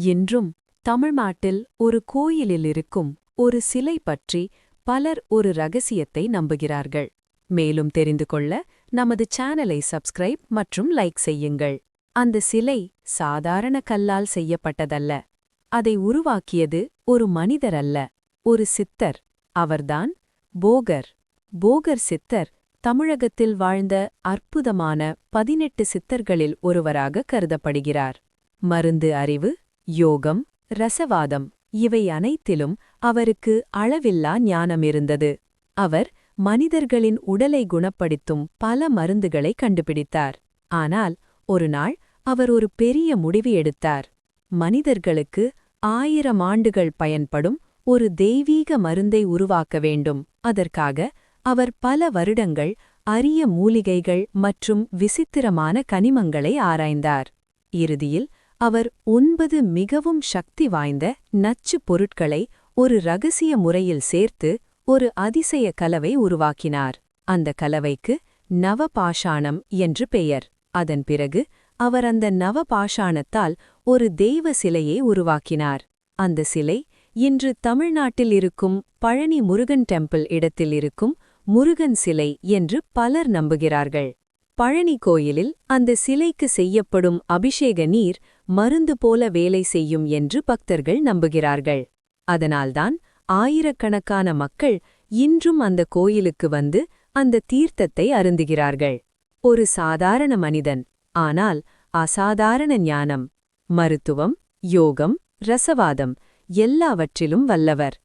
இன்றும் தமிழ்நாட்டில் ஒரு கோயிலில் இருக்கும் ஒரு சிலை பற்றி பலர் ஒரு ரகசியத்தை நம்புகிறார்கள். மேலும் தெரிந்து கொள்ள நமது சேனலை சப்ஸ்கிரைப் மற்றும் லைக் செய்யுங்கள். அந்த சிலை சாதாரண கல்லால் செய்யப்பட்டதல்ல. அதை உருவாக்கியது ஒரு மனிதர் அல்ல, ஒரு சித்தர். அவர்தான் போகர். போகர் சித்தர் தமிழகத்தில் வாழ்ந்த அற்புதமான 18 சித்தர்களில் ஒருவராக கருதப்படுகிறார். மருந்து அறிவு, யோகம், ரசவாதம் இவை அனைத்திலும் அவருக்கு அளவில்லா ஞானம் இருந்தது. அவர் மனிதர்களின் உடலை குணப்படுத்தும் பல மருந்துகளை கண்டுபிடித்தார். ஆனால் ஒரு நாள் அவர் ஒரு பெரிய முடிவு எடுத்தார். மனிதர்களுக்கு 1000 ஆண்டுகள் பயன்படும் ஒரு தெய்வீக மருந்தை உருவாக்க வேண்டும். அதற்காக அவர் பல வருடங்கள் அரிய மூலிகைகள் மற்றும் விசித்திரமான கனிமங்களை ஆராய்ந்தார். இறுதியில் அவர் 9 மிகவும் சக்தி வாய்ந்த நச்சுப் பொருட்களை ஒரு ரகசிய முறையில் சேர்த்து ஒரு அதிசய கலவை உருவாக்கினார். அந்த கலவைக்கு நவபாஷாணம் என்று பெயர். அதன் பிறகு அவர் அந்த நவபாஷாணத்தால் ஒரு தெய்வ சிலையை உருவாக்கினார். அந்த சிலை இன்று தமிழ்நாட்டில் இருக்கும் பழனி முருகன் டெம்பிள் இடத்தில் இருக்கும் முருகன் சிலை என்று பலர் நம்புகிறார்கள். பழனி கோயிலில் அந்த சிலைக்கு செய்யப்படும் அபிஷேக நீர் மருந்து போல வேலை செய்யும் என்று பக்தர்கள் நம்புகிறார்கள். அதனால்தான் ஆயிரக்கணக்கான மக்கள் இன்றும் அந்த கோயிலுக்கு வந்து அந்த தீர்த்தத்தை அருந்துகிறார்கள். ஒரு சாதாரண மனிதன், ஆனால் அசாதாரண ஞானம், மருத்துவம், யோகம், ரசவாதம் எல்லாவற்றிலும் வல்லவர்.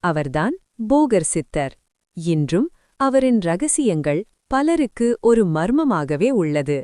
அவர்தான் போகர் சித்தர். இன்றும் அவரின் ரகசியங்கள் பலருக்கு ஒரு மர்மமாகவே உள்ளது.